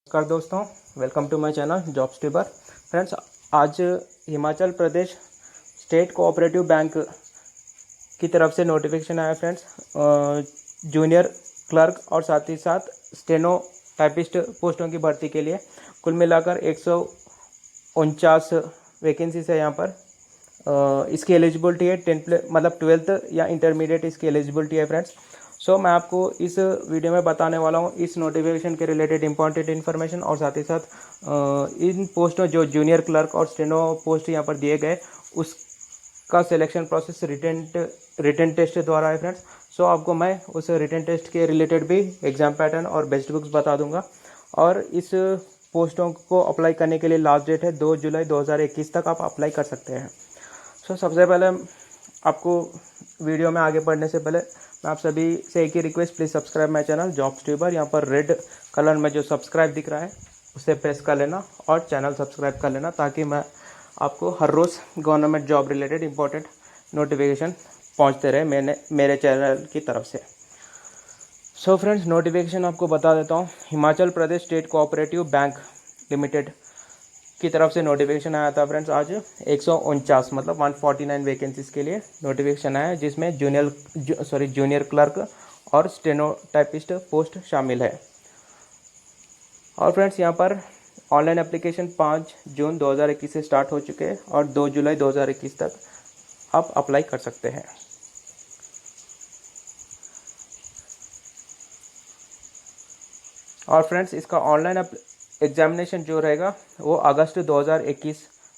नमस्कार दोस्तों, welcome to my channel jobs Tuber. Friends, आज Himachal Pradesh state cooperative bank की तरफ से नोटिफिकेशन आया फ्रेंड्स, जूनियर क्लर्क और साथ ही साथ स्टेनो टाइपिस्ट पोस्टों की भर्ती के लिए कुल मिलाकर 149 वैकेंसीज है यहाँ पर। इसकी एलिजिबिलिटी है 12th या इंटरमीडिएट इसकी एलिजिबिलिटी है फ्रेंड्स। सो मैं आपको इस वीडियो में बताने वाला हूँ इस नोटिफिकेशन के रिलेटेड इंपॉर्टेंट इन्फॉर्मेशन और साथ ही साथ इन पोस्टों जो जूनियर क्लर्क और स्टेनो पोस्ट यहाँ पर दिए गए उसका सिलेक्शन प्रोसेस रिटन टेस्ट द्वारा है फ्रेंड्स। सो आपको मैं उस रिटन टेस्ट के रिलेटेड भी एग्जाम पैटर्न और बेस्ट बुक्स बता दूंगा और इस पोस्टों को अप्लाई करने के लिए लास्ट डेट है 2 जुलाई 2021 तक आप अप्लाई कर सकते हैं। सो सबसे पहले आपको वीडियो में आगे बढ़ने से पहले मैं आप सभी से एक ही request, please subscribe my channel jobs tuber. यहाँ पर रेड कलर में जो सब्सक्राइब दिख रहा है उसे प्रेस कर लेना और चैनल सब्सक्राइब कर लेना ताकि मैं आपको हर रोज़ government job related important notification पहुँचते रहे मेरे चैनल की तरफ से। सो फ्रेंड्स, नोटिफिकेशन आपको बता देता हूँ। Himachal Pradesh state cooperative bank limited की तरफ से नोटिफिकेशन आया था फ्रेंड्स। आज 149 मतलब 149 वैकेंसीज़ के लिए नोटिफिकेशन आया है, जिसमें जूनियर क्लर्क और स्टेनो टाइपिस्ट पोस्ट शामिल है। और फ्रेंड्स, यहाँ पर ऑनलाइन एप्लीकेशन 5 जून 2021 से स्टार्ट हो चुके हैं और 2 जुलाई 2021 तक आप अप्लाई कर सकते हैं। और फ्रेंड्स, इसका ऑनलाइन एग्जामिनेशन जो रहेगा वो अगस्त 2021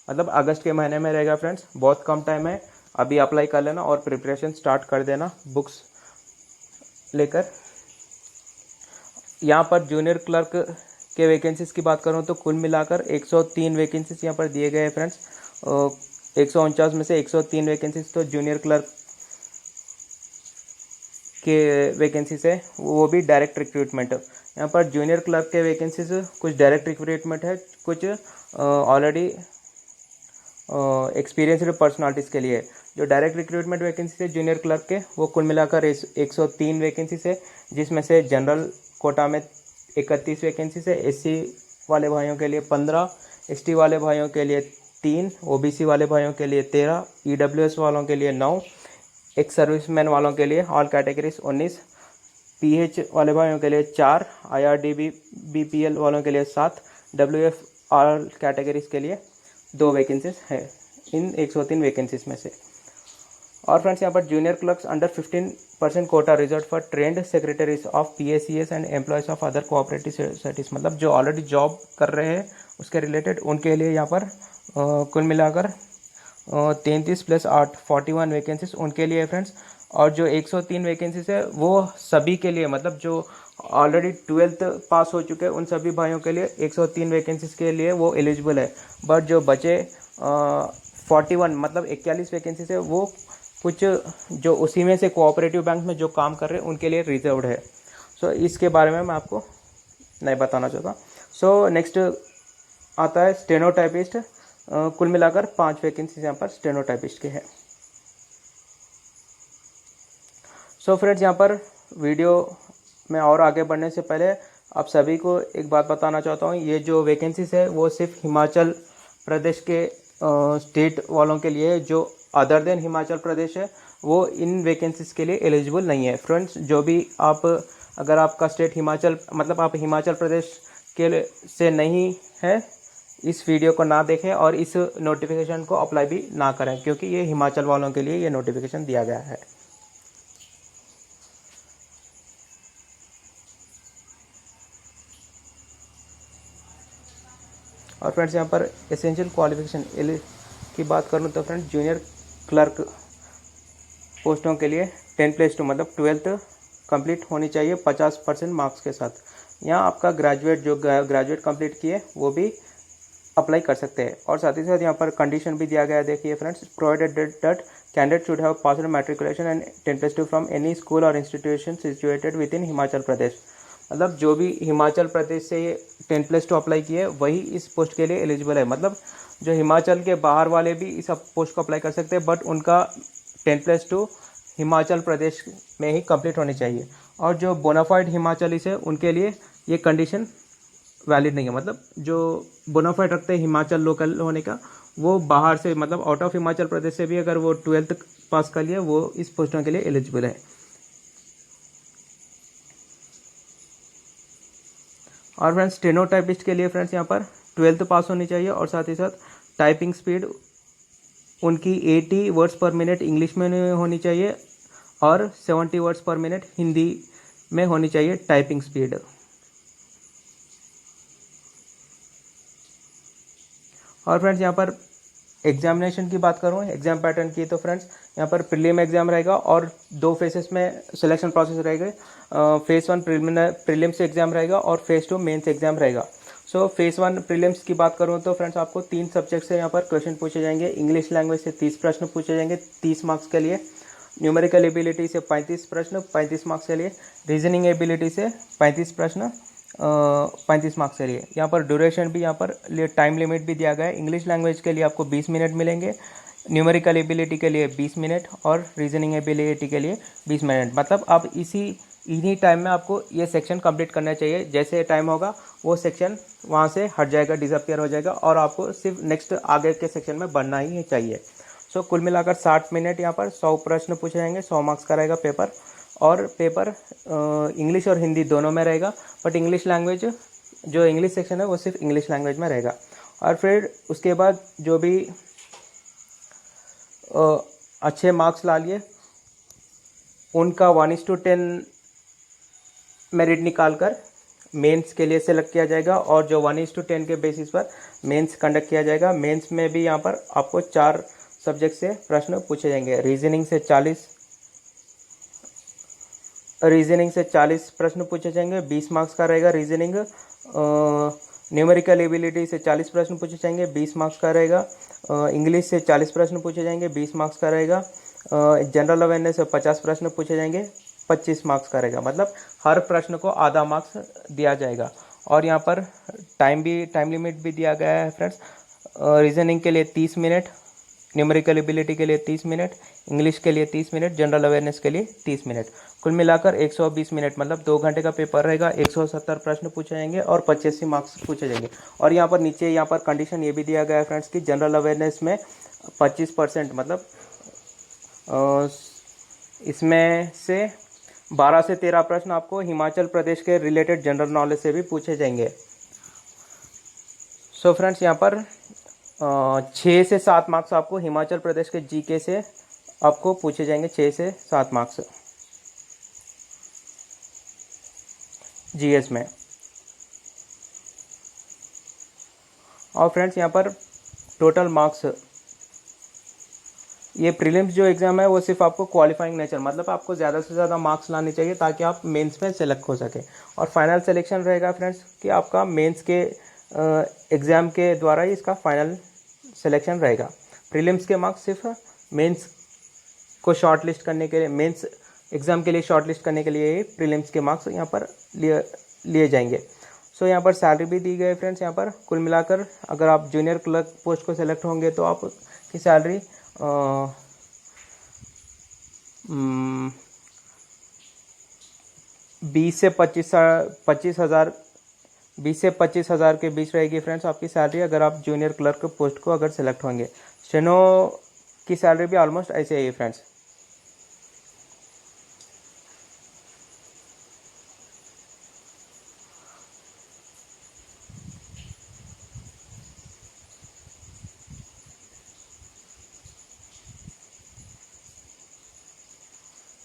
मतलब अगस्त के महीने में रहेगा फ्रेंड्स। बहुत कम टाइम है, अभी अप्लाई कर लेना और प्रिपरेशन स्टार्ट कर देना बुक्स लेकर। यहाँ पर जूनियर क्लर्क के वैकेंसीज़ की बात करूँ तो कुल मिलाकर 103 वैकेंसीज़ यहाँ पर दिए गए हैं फ्रेंड्स। 149 में से 103 वैकेंसीज़ तो जूनियर क्लर्क के वैकेंसीज है, वो भी डायरेक्ट रिक्रूटमेंट। यहाँ पर जूनियर क्लर्क के वैकेंसीज कुछ डायरेक्ट रिक्रूटमेंट है, कुछ ऑलरेडी एक्सपीरियंस्ड पर्सनालिटीज़ के लिए। जो डायरेक्ट रिक्रूटमेंट वैकेंसीज है जूनियर क्लर्क के वो कुल मिलाकर 103 वैकेंसीज है, जिसमें से जनरल कोटा में 31 वैकेंसीज है, एससी वाले भाइयों के लिए 15, एसटी वाले भाइयों के लिए 3, ओबीसी वाले भाइयों के लिए 13, ईडब्ल्यूएस वालों के लिए 9, एक सर्विसमैन वालों के लिए ऑल कैटेगरीज 19, पीएच वाले भाइयों के लिए 4, आईआरडीबी बीपीएल वालों के लिए 7, डब्ल्यूएफ ऑल कैटेगरीज के लिए 2 वैकेंसीज है इन 103 वैकेंसीज में से। और फ्रेंड्स, यहाँ पर junior clerks under 15% quota reserve for trained secretaries of PACS and employees of other cooperative societies, मतलब जो ऑलरेडी जॉब कर रहे हैं उसके रिलेटेड उनके लिए यहाँ पर कुल मिलाकर 33 + 8 41 वैकेंसीज उनके लिए है फ्रेंड्स। और जो 103 वैकेंसीज है वो सभी के लिए, मतलब जो ऑलरेडी 12th पास हो चुके हैं उन सभी भाइयों के लिए 103 वैकेंसीज के लिए वो एलिजिबल है। बट जो बचे 41 मतलब 41 वैकेंसीज है वो कुछ जो उसी में से कोऑपरेटिव बैंक में जो काम कर रहे हैं उनके लिए रिजर्व्ड है। सो इसके बारे में मैं आपको नहीं बताना चाहता। सो नेक्स्ट आता है स्टेनो टाइपिस्ट। कुल मिलाकर 5 वैकेंसीज यहाँ पर स्टेनो टाइपिस्ट के हैं। सो फ्रेंड्स, यहाँ पर वीडियो में और आगे बढ़ने से पहले आप सभी को एक बात बताना चाहता हूँ। ये जो वैकेंसीज है वो सिर्फ हिमाचल प्रदेश के स्टेट वालों के लिए, जो अदर देन हिमाचल प्रदेश है वो इन वैकेंसीज के लिए एलिजिबल नहीं है फ्रेंड्स। जो भी आप, अगर आपका स्टेट हिमाचल मतलब आप हिमाचल प्रदेश के से नहीं है, इस वीडियो को ना देखें और इस नोटिफिकेशन को अप्लाई भी ना करें, क्योंकि ये हिमाचल वालों के लिए ये नोटिफिकेशन दिया गया है। और फ्रेंड्स, यहाँ पर एसेंशियल क्वालिफिकेशन की बात करूँ तो फ्रेंड्स जूनियर क्लर्क पोस्टों के लिए 10+2 मतलब 12th कंप्लीट होनी चाहिए 50% मार्क्स के साथ। यहाँ आपका ग्रेजुएट कंप्लीट किए वो भी अप्लाई कर सकते हैं। और साथ ही साथ यहाँ पर कंडीशन भी दिया गया है, देखिए friends, provided that candidate should have passed matriculation and 10+2 from any school or institution situated within Himachal Pradesh. मतलब जो भी हिमाचल प्रदेश से 10+2 अप्लाई किए वही इस पोस्ट के लिए एलिजिबल है। मतलब जो हिमाचल के बाहर वाले भी इस पोस्ट को अप्लाई कर सकते हैं, बट उनका 10+2 हिमाचल प्रदेश में ही कंप्लीट होनी चाहिए। और जो बोनाफाइड हिमाचली से उनके लिए ये कंडीशन वैलिड नहीं है, मतलब जो बोनाफाइड रखते हैं हिमाचल लोकल होने का, वो बाहर से मतलब आउट ऑफ हिमाचल प्रदेश से भी अगर वो 12th पास कर लिया वो इस पोस्टों के लिए एलिजिबल है। और फ्रेंड्स स्टेनोटाइपिस्ट के लिए फ्रेंड्स यहाँ पर 12th पास होनी चाहिए और साथ ही साथ टाइपिंग स्पीड उनकी 80 वर्ड्स पर मिनट इंग्लिश में होनी चाहिए और 70 वर्ड्स पर मिनट हिंदी में होनी चाहिए टाइपिंग स्पीड। और फ्रेंड्स यहाँ पर एग्जामिनेशन की बात करूँ, एग्जाम पैटर्न की, तो फ्रेंड्स यहाँ पर प्रीलिम एग्जाम रहेगा और 2 फेसेस में सिलेक्शन प्रोसेस रहेगा। फेज़ 1 प्रीलिम्स एग्जाम रहेगा और फेज़ 2 मेंस एग्जाम रहेगा। सो फेज़ 1 प्रीलिम्स की बात करूँ तो फ्रेंड्स आपको 3 सब्जेक्ट से यहाँ पर क्वेश्चन पूछे जाएंगे। इंग्लिश लैंग्वेज से 30 प्रश्न पूछे जाएंगे 30 मार्क्स के लिए, न्यूमेरिकल एबिलिटी से 35 प्रश्न 35 मार्क्स के लिए, रीजनिंग एबिलिटी से 35 प्रश्न 35 मार्क्स के लिए। यहाँ पर ड्यूरेशन भी यहाँ पर टाइम लिमिट भी दिया गया है। इंग्लिश लैंग्वेज के लिए आपको 20 मिनट मिलेंगे, न्यूमेरिकल एबिलिटी के लिए 20 मिनट और रीजनिंग एबिलिटी के लिए 20 मिनट। मतलब आप इन्हीं टाइम में आपको ये सेक्शन कंप्लीट करना चाहिए। जैसे टाइम होगा वो सेक्शन वहाँ से हट जाएगा, डिसअपियर हो जाएगा और आपको सिर्फ नेक्स्ट आगे के सेक्शन में बढ़ना ही चाहिए। सो कुल मिलाकर 60 मिनट यहाँ पर 100 प्रश्न पूछे जाएंगे, 100 मार्क्स का रहेगा पेपर। और पेपर इंग्लिश और हिंदी दोनों में रहेगा, बट इंग्लिश लैंग्वेज जो इंग्लिश सेक्शन है वो सिर्फ इंग्लिश लैंग्वेज में रहेगा। और फिर उसके बाद जो भी अच्छे मार्क्स ला लिए उनका 1:10 मेरिट निकाल कर मेंस के लिए सेलेक्ट किया जाएगा और जो 1:10 के बेसिस पर मेंस कंडक्ट किया जाएगा। मेंस में भी यहाँ पर आपको 4 सब्जेक्ट से प्रश्न पूछे जाएंगे। रीजनिंग से 40 प्रश्न पूछे जाएंगे, 20 मार्क्स का रहेगा रीजनिंग। न्यूमेरिकल एबिलिटी से 40 प्रश्न पूछे जाएंगे, 20 मार्क्स का रहेगा। इंग्लिश से 40 प्रश्न पूछे जाएंगे, 20 मार्क्स का रहेगा। जनरल अवेयरनेस से 50 प्रश्न पूछे जाएंगे, 25 मार्क्स का रहेगा। मतलब हर प्रश्न को आधा मार्क्स दिया जाएगा। और यहाँ पर टाइम लिमिट भी दिया गया है फ्रेंड्स। रीजनिंग के लिए 30 मिनट, न्यूमेरिकल एबिलिटी के लिए 30 मिनट, इंग्लिश के लिए 30 मिनट, जनरल अवेयरनेस के लिए 30 मिनट। कुल मिलाकर 120 मिनट, मतलब 2 घंटे का पेपर रहेगा। 170 प्रश्न पूछे जाएंगे और 85 मार्क्स पूछे जाएंगे। और यहाँ पर नीचे यहाँ पर कंडीशन ये भी दिया गया है फ्रेंड्स कि जनरल अवेयरनेस में 25%, मतलब इसमें से 12 से 13 प्रश्न आपको हिमाचल प्रदेश के रिलेटेड जनरल नॉलेज से भी पूछे जाएंगे। सो फ्रेंड्स यहाँ पर 6 से 7 मार्क्स आपको हिमाचल प्रदेश के जीके से आपको पूछे जाएंगे, 6 से 7 मार्क्स जीएस में। और फ्रेंड्स यहाँ पर टोटल मार्क्स, ये प्रीलिम्स जो एग्ज़ाम है वो सिर्फ आपको क्वालिफाइंग नेचर, मतलब आपको ज़्यादा से ज़्यादा मार्क्स लाने चाहिए ताकि आप मेंस में सेलेक्ट हो सके। और फाइनल सिलेक्शन रहेगा फ्रेंड्स कि आपका मेंस के एग्ज़ाम के द्वारा ही इसका फाइनल सिलेक्शन रहेगा। प्रीलिम्स के मार्क्स सिर्फ मेंस को शॉर्ट लिस्ट करने के लिए, मेंस एग्ज़ाम के लिए शॉर्ट लिस्ट करने के लिए प्रीलिम्स के मार्क्स यहाँ पर लिए जाएंगे। सो यहाँ पर सैलरी भी दी गई फ्रेंड्स। यहाँ पर कुल मिलाकर अगर आप जूनियर क्लर्क पोस्ट को सेलेक्ट होंगे तो आपकी सैलरी 20 से 25 हज़ार के बीच रहेगी फ्रेंड्स आपकी सैलरी, अगर आप जूनियर क्लर्क पोस्ट को अगर सेलेक्ट होंगे। स्टेनो की सैलरी भी ऑलमोस्ट ऐसे ही है फ्रेंड्स।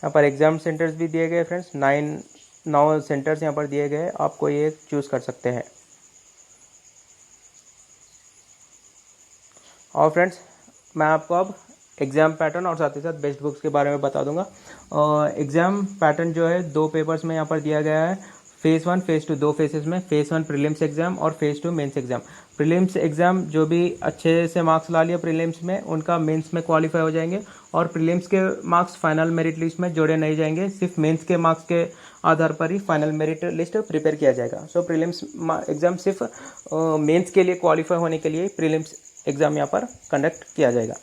यहाँ पर एग्ज़ाम सेंटर्स भी दिए गए फ्रेंड्स, 9 सेंटर्स यहाँ पर दिए गए, आपको ये चूज़ कर सकते हैं। और फ्रेंड्स मैं आपको अब एग्ज़ाम पैटर्न और साथ ही साथ बेस्ट बुक्स के बारे में बता दूंगा। एग्ज़ाम पैटर्न जो है 2 पेपर्स में यहाँ पर दिया गया है। फेज़ 1 फेज़ 2 2 फेसेस में, फेज़ 1 प्रीलिम्स एग्जाम और phase 2 mains exam. Prelims exam जो भी अच्छे से मार्क्स ला लिया प्रीलिम्स में उनका मेंस में क्वालिफाई हो जाएंगे और प्रीलिम्स के मार्क्स फाइनल मेरिट लिस्ट में जोड़े नहीं जाएंगे, सिर्फ मेंस के मार्क्स के आधार पर ही फाइनल मेरिट लिस्ट प्रिपेयर किया जाएगा। सो प्रीलिम्स एग्जाम सिर्फ मेंस के लिए क्वालिफाई होने के लिए प्रीलिम्स एग्जाम यहाँ पर कंडक्ट किया जाएगा।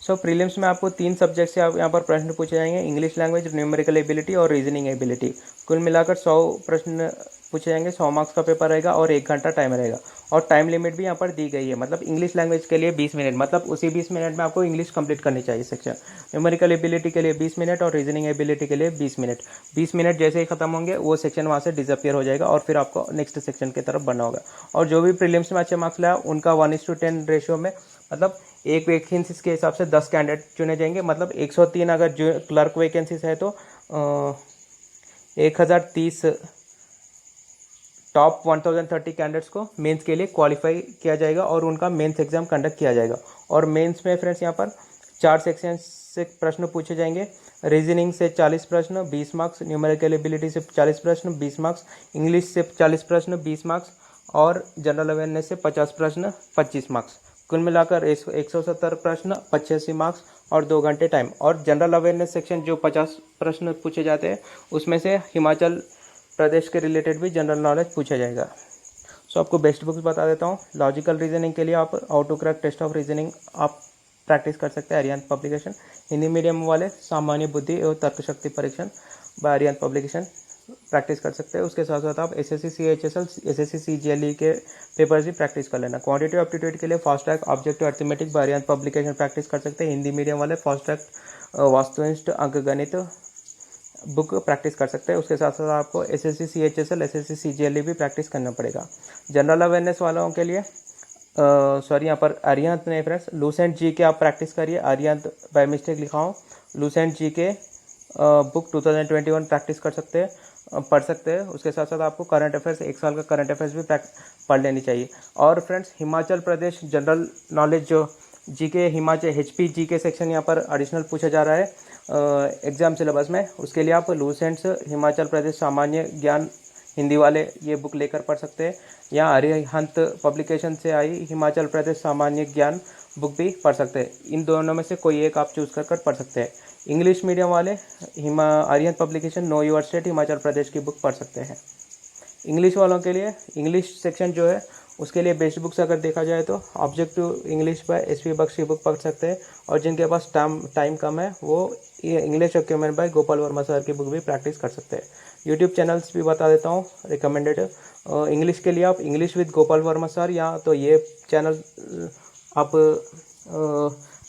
सो प्रीलिम्स में आपको 3 सब्जेक्ट से आप यहाँ पर प्रश्न पूछे जाएंगे, इंग्लिश लैंग्वेज, न्यूमेरिकल एबिलिटी और रीजनिंग एबिलिटी। कुल मिलाकर 100 प्रश्न पूछे जाएंगे, 100 मार्क्स का पेपर रहेगा और 1 घंटा टाइम रहेगा। और टाइम लिमिट भी यहाँ पर दी गई है, मतलब इंग्लिश लैंग्वेज के लिए 20 मिनट, मतलब उसी 20 मिनट में आपको इंग्लिश कंप्लीट करनी चाहिए सेक्शन। न्यूमेरिकल एबिलिटी के लिए 20 मिनट और रीजनिंग एबिलिटी के लिए 20 मिनट। 20 मिनट जैसे ही खत्म होंगे वो सेक्शन वहाँ से डिसअपियर हो जाएगा और फिर आपको नेक्स्ट सेक्शन की तरफ बढ़ना होगा। और जो भी प्रीलिम्स में अच्छे मार्क्स लाया उनका 1:10 रेशियो में, मतलब एक वैकेंसीज के हिसाब से 10 कैंडिडेट चुने जाएंगे। मतलब 103 अगर जो क्लर्क वैकेंसीज है तो 1030 टॉप 1030 कैंडिडेट्स को मेंस के लिए क्वालिफाई किया जाएगा और उनका मेंस एग्जाम कंडक्ट किया जाएगा। और मेंस में फ्रेंड्स यहाँ पर 4 सेक्शन से प्रश्न पूछे जाएंगे। रीजनिंग से 40 प्रश्न 20 मार्क्स, न्यूमेरिकल एबिलिटी से 40 प्रश्न 20 मार्क्स, इंग्लिश से 40 प्रश्न 20 मार्क्स और जनरल अवेयरनेस से 50 प्रश्न 25 मार्क्स। कुल मिलाकर 170 प्रश्न 85 मार्क्स और 2 घंटे टाइम। और जनरल अवेयरनेस सेक्शन जो 50 प्रश्न पूछे जाते हैं उसमें से हिमाचल प्रदेश के रिलेटेड भी जनरल नॉलेज पूछा जाएगा। सो आपको बेस्ट बुक्स बता देता हूँ। लॉजिकल रीजनिंग के लिए आप how to crack test of reasoning आप प्रैक्टिस कर सकते हैं, अरिहंत पब्लिकेशन। हिंदी मीडियम वाले सामान्य बुद्धि एवं तर्क शक्ति परीक्षण बाय अरिहंत पब्लिकेशन प्रैक्टिस कर सकते हैं। उसके साथ साथ आप एसएससी सीएचएसएल एसएससी सीजीएलई के पेपर्स भी प्रैक्टिस कर लेना। क्वांटिटी एप्टीट्यूड के लिए fast track objective arithmetic by Arihant publication practice कर सकते हैं। हिंदी मीडियम वाले फास्ट ट्रैक वास्तुनिष्ठ अंकगणित बुक प्रैक्टिस कर सकते हैं। उसके साथ साथ आपको एसएससी सीएचएसएल एसएससी सीजीएलई भी प्रैक्टिस करना पड़ेगा। जनरल अवेयरनेस वालों के लिए यहाँ पर अरिहंत नहीं फ्रेंड्स, लूसेंट जी के आप प्रैक्टिस करिए। अरिहंत बाय मिस्टेक लिखा हूँ, लूसेंट जी के बुक 2021 प्रैक्टिस कर सकते हैं, पढ़ सकते हैं। उसके साथ साथ आपको करंट अफेयर्स, 1 साल का करंट अफेयर्स भी पढ़ लेनी चाहिए। और friends Himachal Pradesh general knowledge जो GK Himachal HP GK section यहाँ पर एडिशनल पूछा जा रहा है एग्जाम सिलेबस में, उसके लिए आप लूसेंट्स हिमाचल प्रदेश सामान्य ज्ञान हिंदी वाले ये बुक लेकर पढ़ सकते हैं, या अरिहंत पब्लिकेशन से आई हिमाचल प्रदेश सामान्य ज्ञान बुक भी पढ़ सकते हैं। इन दोनों में से कोई एक आप चूज कर पढ़ सकते हैं। इंग्लिश मीडियम वाले Arihant publication know your state Himachal Pradesh की बुक पढ़ सकते हैं। इंग्लिश वालों के लिए इंग्लिश सेक्शन जो है उसके लिए बेस्ट बुक्स अगर देखा जाए तो ऑब्जेक्टिव इंग्लिश बाय एसपी बख्श की बुक पढ़ सकते हैं। और जिनके पास टाइम कम है वो ये English acumen by Gopal Verma sir की बुक भी प्रैक्टिस कर सकते हैं। यूट्यूब चैनल्स भी बता देता हूँ रिकमेंडेड। इंग्लिश के लिए आप English with Gopal Verma sir, या तो ये चैनल आप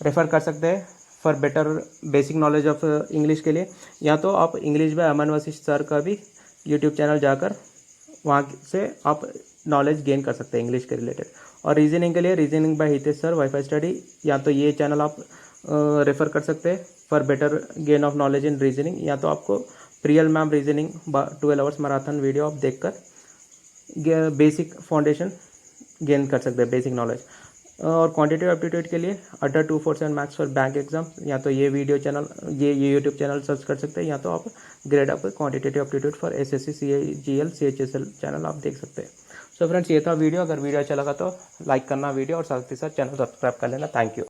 रेफ़र कर सकते हैं for better basic knowledge of English के लिए, या तो आप English by Aman Vashishtha sir का भी यूट्यूब चैनल जाकर वहाँ से आप नॉलेज गेन कर सकते हैं इंग्लिश के रिलेटेड। और रीजनिंग के लिए reasoning bye Hitesh sir wifi study, या तो ये चैनल आप रेफ़र कर सकते हैं for better gain of knowledge in reasoning, या तो आपको Priyal ma'am reasoning 12 hours marathon video आप देखकर बेसिक फाउंडेशन गेन कर सकते हैं, बेसिक नॉलेज। और क्वांटिटेटिव एप्टीट्यूड के लिए अड्डा 247 मैथ्स फॉर बैंक एग्जाम, या तो ये वीडियो चैनल ये यूट्यूब चैनल सर्च कर सकते हैं, या तो आप grade up quantitative aptitude for SSC CGL CHSL channel आप देख सकते हैं। सो फ्रेंड्स ये था वीडियो। अगर वीडियो अच्छा लगा तो लाइक करना वीडियो और साथ ही साथ चैनल सब्सक्राइब कर लेना। Thank you.